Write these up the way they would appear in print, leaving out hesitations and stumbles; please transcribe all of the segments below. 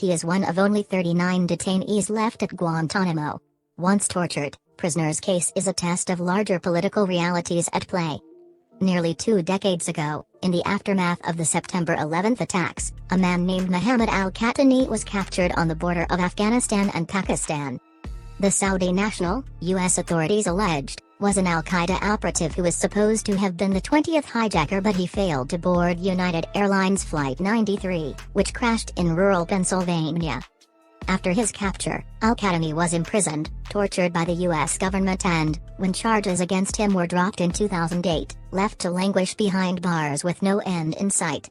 He is one of only 39 detainees left at Guantanamo. Once tortured, prisoner's case is a test of larger political realities at play. Nearly 2 decades ago, in the aftermath of the September 11th attacks, a man named Mohammed al-Qahtani was captured on the border of Afghanistan and Pakistan. The Saudi national, U.S. authorities alleged, was an al-Qaeda operative who was supposed to have been the 20th hijacker, but he failed to board United Airlines Flight 93, which crashed in rural Pennsylvania. After his capture, al-Qahtani was imprisoned, tortured by the U.S. government and, when charges against him were dropped in 2008, left to languish behind bars with no end in sight.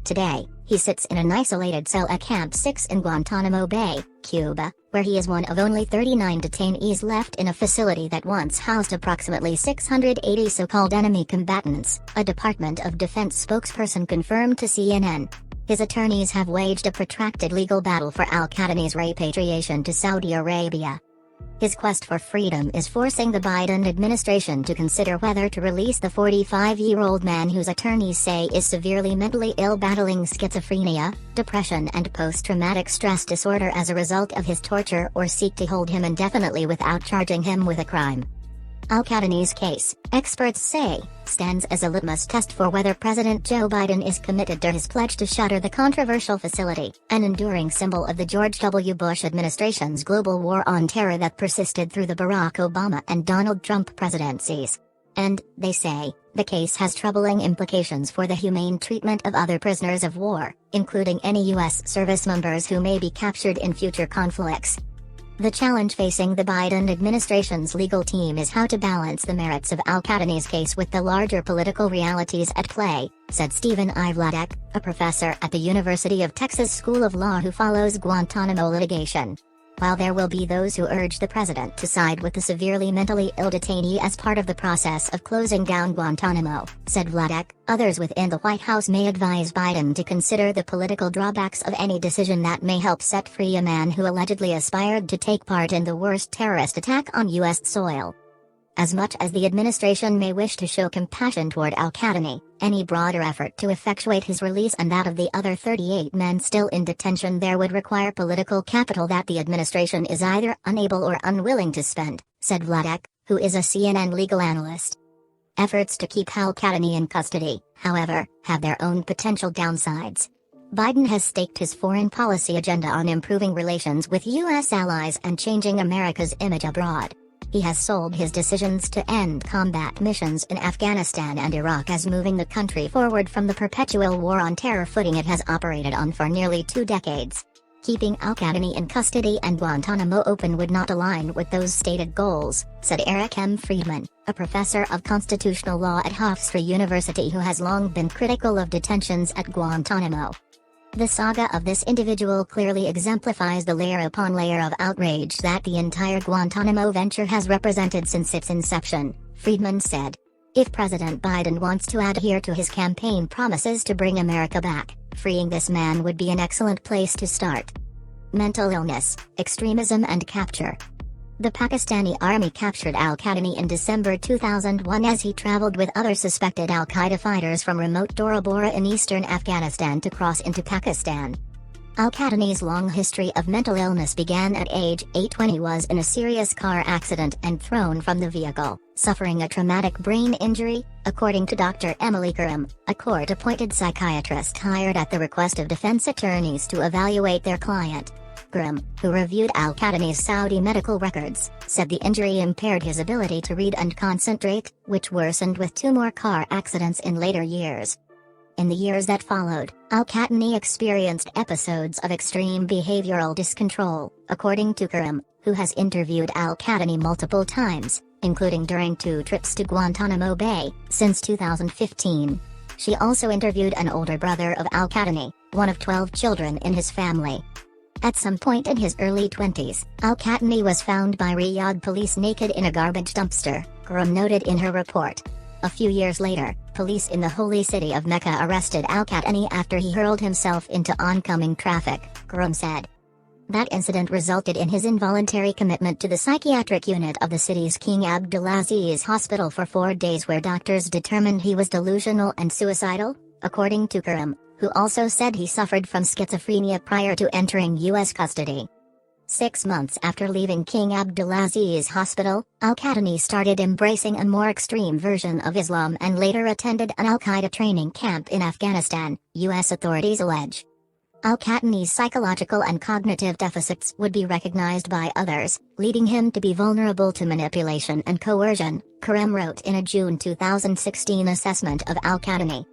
Today, he sits in an isolated cell at Camp 6 in Guantanamo Bay, Cuba, where he is one of only 39 detainees left in a facility that once housed approximately 680 so-called enemy combatants, a Department of Defense spokesperson confirmed to CNN. His attorneys have waged a protracted legal battle for al-Qahtani's repatriation to Saudi Arabia. His quest for freedom is forcing the Biden administration to consider whether to release the 45-year-old man whose attorneys say is severely mentally ill, battling schizophrenia, depression and post-traumatic stress disorder as a result of his torture, or seek to hold him indefinitely without charging him with a crime. Al-Qahtani's case, experts say, stands as a litmus test for whether President Joe Biden is committed to his pledge to shutter the controversial facility, an enduring symbol of the George W. Bush administration's global war on terror that persisted through the Barack Obama and Donald Trump presidencies. And, they say, the case has troubling implications for the humane treatment of other prisoners of war, including any U.S. service members who may be captured in future conflicts. The challenge facing the Biden administration's legal team is how to balance the merits of al-Qahtani's case with the larger political realities at play, said Stephen I. Vladek, a professor at the University of Texas School of Law who follows Guantanamo litigation. While there will be those who urge the president to side with the severely mentally ill detainee as part of the process of closing down Guantanamo, said Vladek, others within the White House may advise Biden to consider the political drawbacks of any decision that may help set free a man who allegedly aspired to take part in the worst terrorist attack on U.S. soil. As much as the administration may wish to show compassion toward al-Qahtani, any broader effort to effectuate his release and that of the other 38 men still in detention there would require political capital that the administration is either unable or unwilling to spend, said Vladek, who is a CNN legal analyst. Efforts to keep al-Qahtani in custody, however, have their own potential downsides. Biden has staked his foreign policy agenda on improving relations with U.S. allies and changing America's image abroad. He has sold his decisions to end combat missions in Afghanistan and Iraq as moving the country forward from the perpetual war on terror footing it has operated on for nearly 2 decades. Keeping al-Qahtani in custody and Guantanamo open would not align with those stated goals, said Eric M. Friedman, a professor of constitutional law at Hofstra University who has long been critical of detentions at Guantanamo. The saga of this individual clearly exemplifies the layer upon layer of outrage that the entire Guantanamo venture has represented since its inception, Friedman said. If President Biden wants to adhere to his campaign promises to bring America back, freeing this man would be an excellent place to start. Mental illness, extremism and capture. The Pakistani army captured al-Qahtani in December 2001 as he traveled with other suspected al-Qaeda fighters from remote Dora Bora in eastern Afghanistan to cross into Pakistan. Al-Qahtani's long history of mental illness began at age 8 when he was in a serious car accident and thrown from the vehicle, suffering a traumatic brain injury, according to Dr. Emily Karim, a court-appointed psychiatrist hired at the request of defense attorneys to evaluate their client. Karim, who reviewed al-Qahtani's Saudi medical records, said the injury impaired his ability to read and concentrate, which worsened with 2 more car accidents in later years. In the years that followed, al-Qahtani experienced episodes of extreme behavioral discontrol, according to Karim, who has interviewed al-Qahtani multiple times, including during 2 trips to Guantanamo Bay, since 2015. She also interviewed an older brother of al-Qahtani, one of 12 children in his family. At some point in his early 20s, al-Qahtani was found by Riyadh police naked in a garbage dumpster, Karim noted in her report. A few years later, police in the holy city of Mecca arrested al-Qahtani after he hurled himself into oncoming traffic, Karim said. That incident resulted in his involuntary commitment to the psychiatric unit of the city's King Abdulaziz Hospital for 4 days where doctors determined he was delusional and suicidal, according to Karim. who also said he suffered from schizophrenia prior to entering U.S. custody. 6 months after leaving King Abdulaziz Hospital, al-Qahtani started embracing a more extreme version of Islam and later attended an al-Qaeda training camp in Afghanistan, U.S. authorities allege. Al-Qahtani's psychological and cognitive deficits would be recognized by others, leading him to be vulnerable to manipulation and coercion, Karim wrote in a June 2016 assessment of al-Qahtani.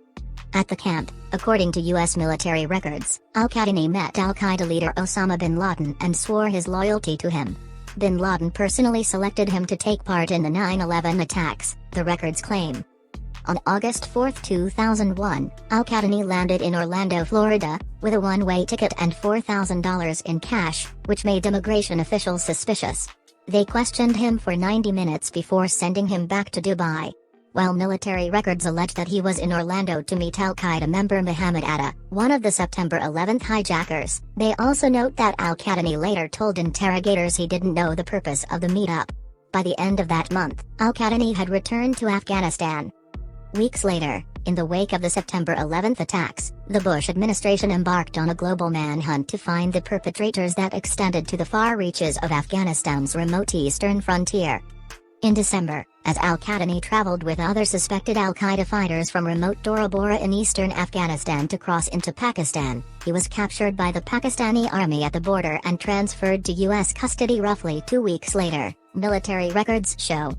At the camp, according to U.S. military records, al-Qahtani met al-Qaeda leader Osama bin Laden and swore his loyalty to him. Bin Laden personally selected him to take part in the 9/11 attacks, the records claim. On August 4, 2001, al-Qahtani landed in Orlando, Florida, with a one-way ticket and $4,000 in cash, which made immigration officials suspicious. They questioned him for 90 minutes before sending him back to Dubai. While military records allege that he was in Orlando to meet al-Qaeda member Mohammed Atta, one of the September 11 hijackers, they also note that al-Qahtani later told interrogators he didn't know the purpose of the meetup. By the end of that month, al-Qahtani had returned to Afghanistan. Weeks later, in the wake of the September 11 attacks, the Bush administration embarked on a global manhunt to find the perpetrators that extended to the far reaches of Afghanistan's remote eastern frontier. In December, as al-Qahtani traveled with other suspected al-Qaeda fighters from remote Dora Bora in eastern Afghanistan to cross into Pakistan, he was captured by the Pakistani army at the border and transferred to U.S. custody roughly 2 weeks later, military records show.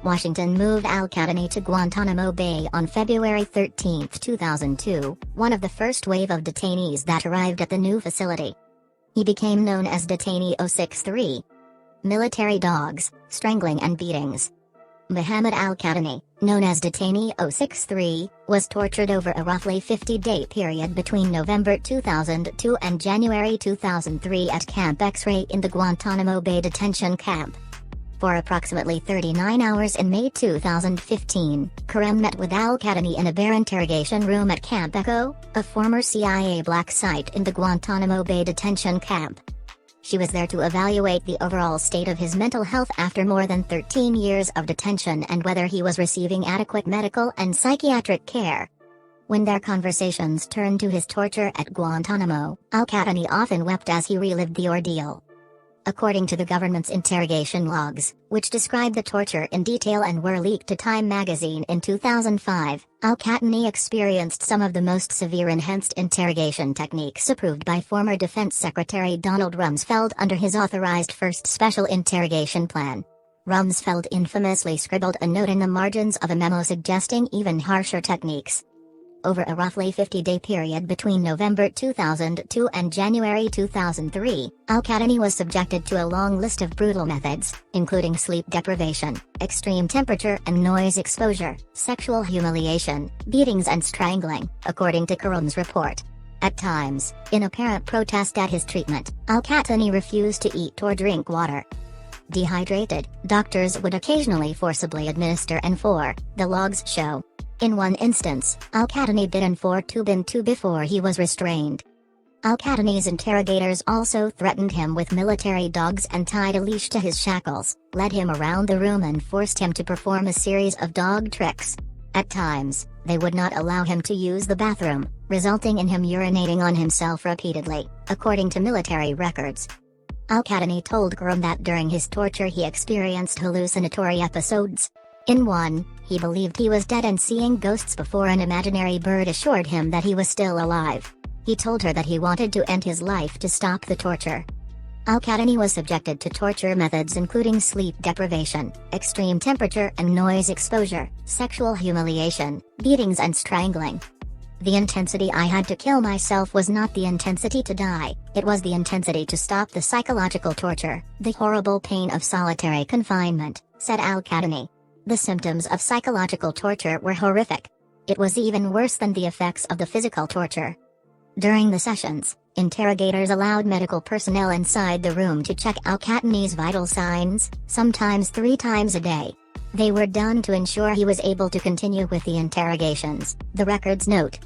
Washington moved al-Qahtani to Guantanamo Bay on February 13, 2002, one of the first wave of detainees that arrived at the new facility. He became known as Detainee 063. Military dogs, strangling and beatings. Mohammed al-Qahtani, known as Detainee 063, was tortured over a roughly 50-day period between November 2002 and January 2003 at Camp X-Ray in the Guantanamo Bay detention camp. For approximately 39 hours in May 2015, Karim met with al-Qahtani in a bare interrogation room at Camp Echo, a former CIA black site in the Guantanamo Bay detention camp. She was there to evaluate the overall state of his mental health after more than 13 years of detention and whether he was receiving adequate medical and psychiatric care. When their conversations turned to his torture at Guantanamo, al-Qahtani often wept as he relived the ordeal. According to the government's interrogation logs, which describe the torture in detail and were leaked to Time magazine in 2005, al-Qahtani experienced some of the most severe enhanced interrogation techniques approved by former Defense Secretary Donald Rumsfeld under his authorized first special interrogation plan. Rumsfeld infamously scribbled a note in the margins of a memo suggesting even harsher techniques. Over a roughly 50-day period between November 2002 and January 2003, al-Qahtani was subjected to a long list of brutal methods, including sleep deprivation, extreme temperature and noise exposure, sexual humiliation, beatings and strangling, according to Karim's report. At times, in apparent protest at his treatment, al-Qahtani refused to eat or drink water. Dehydrated, doctors would occasionally forcibly administer N4, the logs show. In one instance, al-Qahtani bit N4 before he was restrained. Al-Qahtani's interrogators also threatened him with military dogs and tied a leash to his shackles, led him around the room and forced him to perform a series of dog tricks. At times, they would not allow him to use the bathroom, resulting in him urinating on himself repeatedly, according to military records. Al-Qahtani told Karim that during his torture he experienced hallucinatory episodes. In one, he believed he was dead and seeing ghosts before an imaginary bird assured him that he was still alive. He told her that he wanted to end his life to stop the torture. Al-Qahtani was subjected to torture methods including sleep deprivation, extreme temperature and noise exposure, sexual humiliation, beatings and strangling. The intensity I had to kill myself was not the intensity to die, it was the intensity to stop the psychological torture, the horrible pain of solitary confinement, said al-Qahtani. The symptoms of psychological torture were horrific. It was even worse than the effects of the physical torture. During the sessions, interrogators allowed medical personnel inside the room to check al-Qahtani's vital signs, sometimes 3 times a day. They were done to ensure he was able to continue with the interrogations, the records note.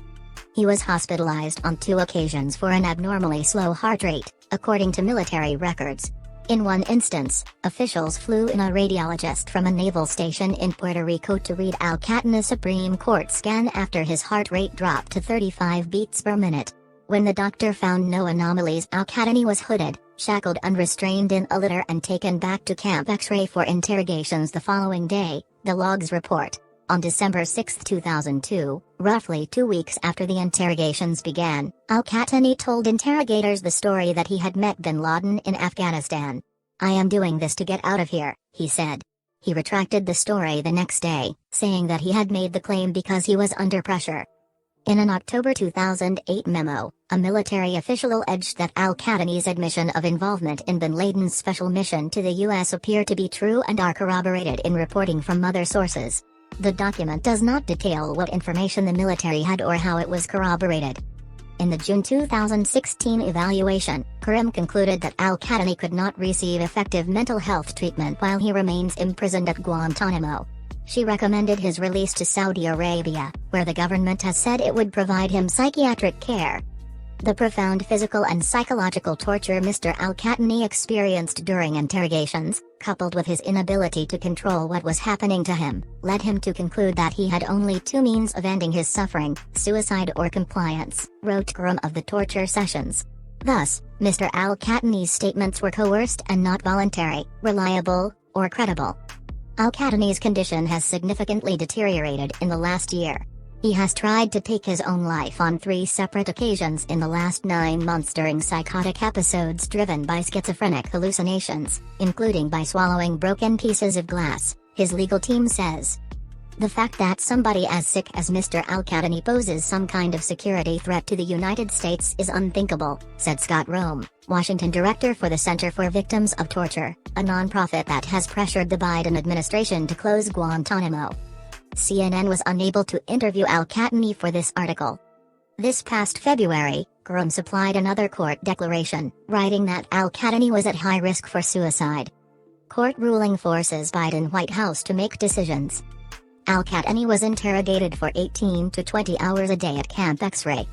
He was hospitalized on 2 occasions for an abnormally slow heart rate, according to military records. In one instance, officials flew in a radiologist from a naval station in Puerto Rico to read Al-Qahtani's Supreme Court scan after his heart rate dropped to 35 beats per minute. When the doctor found no anomalies, Al-Qahtani was hooded, shackled unrestrained in a litter and taken back to Camp X-ray for interrogations the following day, the logs report. On December 6, 2002, roughly 2 weeks after the interrogations began, Al-Qahtani told interrogators the story that he had met bin Laden in Afghanistan. "I am doing this to get out of here," he said. He retracted the story the next day, saying that he had made the claim because he was under pressure. In an October 2008 memo, a military official alleged that Al-Qahtani's admission of involvement in bin Laden's special mission to the U.S. appear to be true and are corroborated in reporting from other sources. The document does not detail what information the military had or how it was corroborated. In the June 2016 evaluation, Karim concluded that Al-Qahtani could not receive effective mental health treatment while he remains imprisoned at Guantanamo. She recommended his release to Saudi Arabia, where the government has said it would provide him psychiatric care. The profound physical and psychological torture Mr. Al-Qahtani experienced during interrogations, coupled with his inability to control what was happening to him, led him to conclude that he had only two means of ending his suffering: suicide or compliance, wrote Karim of the torture sessions. Thus, Mr. Al-Qahtani's statements were coerced and not voluntary, reliable, or credible. Al-Qahtani's condition has significantly deteriorated in the last year. He has tried to take his own life on 3 separate occasions in the last 9 months during psychotic episodes driven by schizophrenic hallucinations, including by swallowing broken pieces of glass, his legal team says. "The fact that somebody as sick as Mr. Al-Qahtani poses some kind of security threat to the United States is unthinkable," said Scott Rome, Washington director for the Center for Victims of Torture, a nonprofit that has pressured the Biden administration to close Guantanamo. CNN was unable to interview Al-Qahtani for this article. This past February, Karim supplied another court declaration, writing that Al-Qahtani was at high risk for suicide. Court ruling forces Biden White House to make decisions. Al-Qahtani was interrogated for 18 to 20 hours a day at Camp X-ray.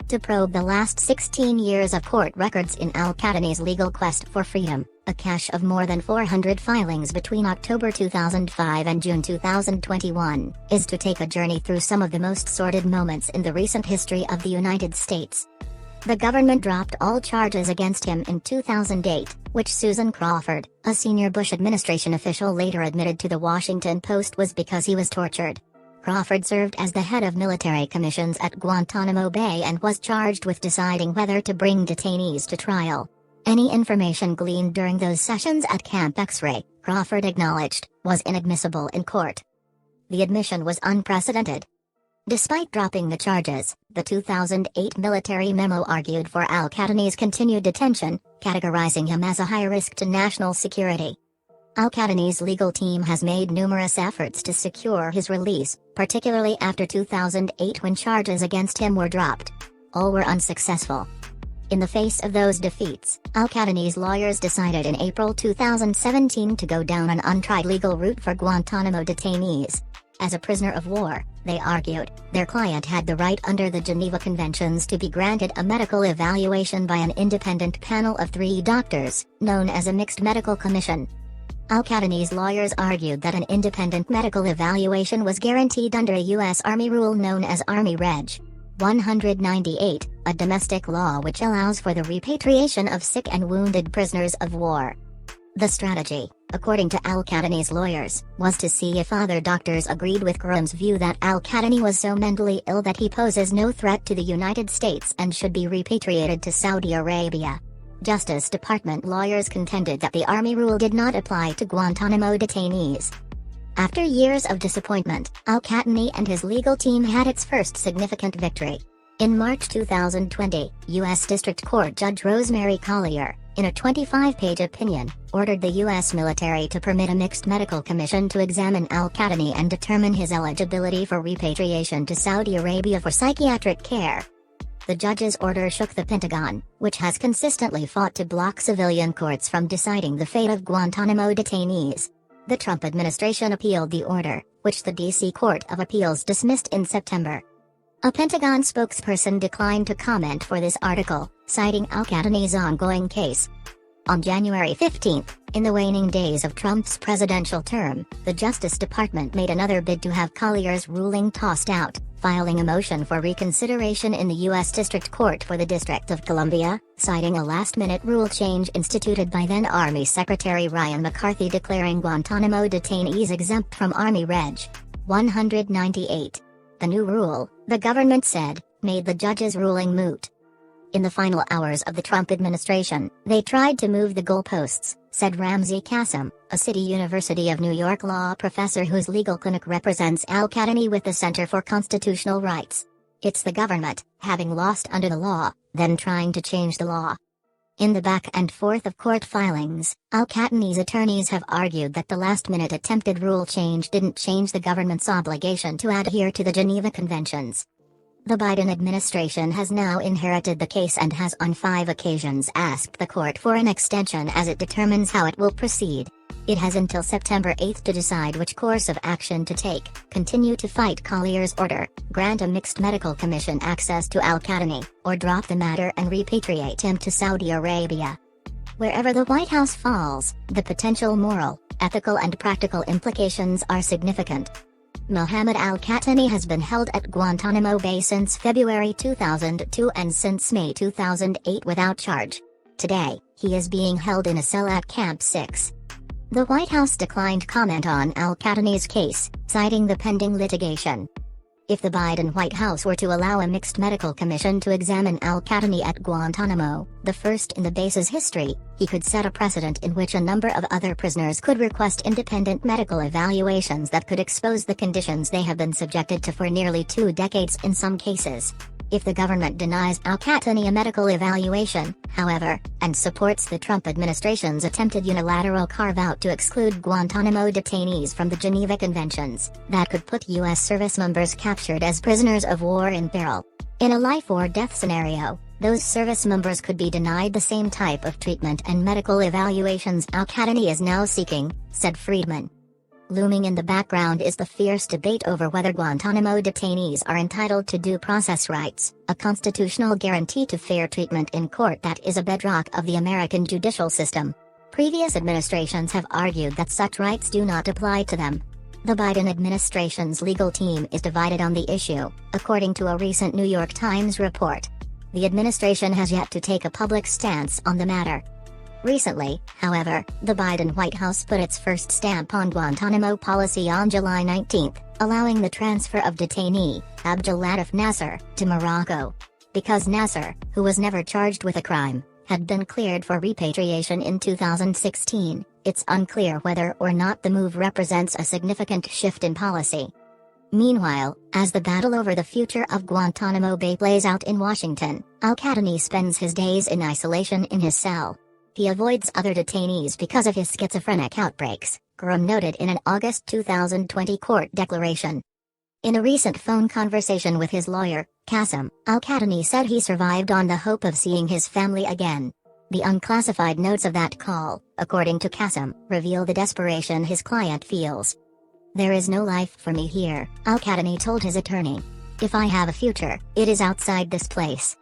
To probe the last 16 years of court records in Al-Qahtani's legal quest for freedom, a cache of more than 400 filings between October 2005 and June 2021, is to take a journey through some of the most sordid moments in the recent history of the United States. The government dropped all charges against him in 2008, which Susan Crawford, a senior Bush administration official, later admitted to the Washington Post was because he was tortured. Crawford served as the head of military commissions at Guantanamo Bay and was charged with deciding whether to bring detainees to trial. Any information gleaned during those sessions at Camp X-ray, Crawford acknowledged, was inadmissible in court. The admission was unprecedented. Despite dropping the charges, the 2008 military memo argued for Al-Qahtani's continued detention, categorizing him as a high risk to national security. Al-Qahtani's legal team has made numerous efforts to secure his release, particularly after 2008 when charges against him were dropped. All were unsuccessful. In the face of those defeats, Al-Qahtani's lawyers decided in April 2017 to go down an untried legal route for Guantanamo detainees. As a prisoner of war, they argued, their client had the right under the Geneva Conventions to be granted a medical evaluation by an independent panel of 3 doctors, known as a mixed medical commission. Al-Qahtani's lawyers argued that an independent medical evaluation was guaranteed under a U.S. Army rule known as Army Reg. 198, a domestic law which allows for the repatriation of sick and wounded prisoners of war. The strategy, according to Al-Qahtani's lawyers, was to see if other doctors agreed with Karim's view that Al-Qahtani was so mentally ill that he poses no threat to the United States and should be repatriated to Saudi Arabia. Justice Department lawyers contended that the Army rule did not apply to Guantanamo detainees. After years of disappointment, Al-Qahtani and his legal team had its first significant victory. In March 2020, U.S. District Court Judge Rosemary Collier, in a 25-page opinion, ordered the U.S. military to permit a mixed medical commission to examine Al-Qahtani and determine his eligibility for repatriation to Saudi Arabia for psychiatric care. The judge's order shook the Pentagon, which has consistently fought to block civilian courts from deciding the fate of Guantanamo detainees. The Trump administration appealed the order, which the D.C. Court of Appeals dismissed in September. A Pentagon spokesperson declined to comment for this article, citing Al-Qahtani's ongoing case. On January 15, in the waning days of Trump's presidential term, the Justice Department made another bid to have Collier's ruling tossed out, filing a motion for reconsideration in the U.S. District Court for the District of Columbia, citing a last-minute rule change instituted by then-Army Secretary Ryan McCarthy declaring Guantanamo detainees exempt from Army Reg. 198. The new rule, the government said, made the judge's ruling moot. In the final hours of the Trump administration, they tried to move the goalposts, said Ramzi Qasem, a City University of New York law professor whose legal clinic represents Al-Qahtani with the Center for Constitutional Rights. It's the government, having lost under the law, then trying to change the law. In the back and forth of court filings, Al-Qahtani's attorneys have argued that the last-minute attempted rule change didn't change the government's obligation to adhere to the Geneva Conventions. The Biden administration has now inherited the case and has on 5 occasions asked the court for an extension as it determines how it will proceed. It has until September 8 to decide which course of action to take: continue to fight Collier's order, grant a mixed medical commission access to Al-Qahtani, or drop the matter and repatriate him to Saudi Arabia. Wherever the White House falls, the potential moral, ethical and practical implications are significant. Mohammed Al-Qahtani has been held at Guantanamo Bay since February 2002 and since May 2008 without charge. Today, he is being held in a cell at Camp 6. The White House declined comment on Al-Qahtani's case, citing the pending litigation. If the Biden White House were to allow a mixed medical commission to examine Al-Qahtani at Guantanamo, the first in the base's history, he could set a precedent in which a number of other prisoners could request independent medical evaluations that could expose the conditions they have been subjected to for nearly 2 decades in some cases. If the government denies Al-Qahtani a medical evaluation, however, and supports the Trump administration's attempted unilateral carve-out to exclude Guantanamo detainees from the Geneva Conventions, that could put U.S. service members captured as prisoners of war in peril. In a life-or-death scenario, those service members could be denied the same type of treatment and medical evaluations Al-Qahtani is now seeking, said Friedman. Looming in the background is the fierce debate over whether Guantanamo detainees are entitled to due process rights, a constitutional guarantee to fair treatment in court that is a bedrock of the American judicial system. Previous administrations have argued that such rights do not apply to them. The Biden administration's legal team is divided on the issue, according to a recent New York Times report. The administration has yet to take a public stance on the matter. Recently, however, the Biden White House put its first stamp on Guantanamo policy on July 19, allowing the transfer of detainee, Abdulatif Nasser, to Morocco. Because Nasser, who was never charged with a crime, had been cleared for repatriation in 2016, it's unclear whether or not the move represents a significant shift in policy. Meanwhile, as the battle over the future of Guantanamo Bay plays out in Washington, Al-Qahtani spends his days in isolation in his cell. He avoids other detainees because of his schizophrenic outbreaks, Graham noted in an August 2020 court declaration. In a recent phone conversation with his lawyer, Qasem, Al-Qahtani said he survived on the hope of seeing his family again. The unclassified notes of that call, according to Qasem, reveal the desperation his client feels. "There is no life for me here," Al-Qahtani told his attorney. "If I have a future, it is outside this place."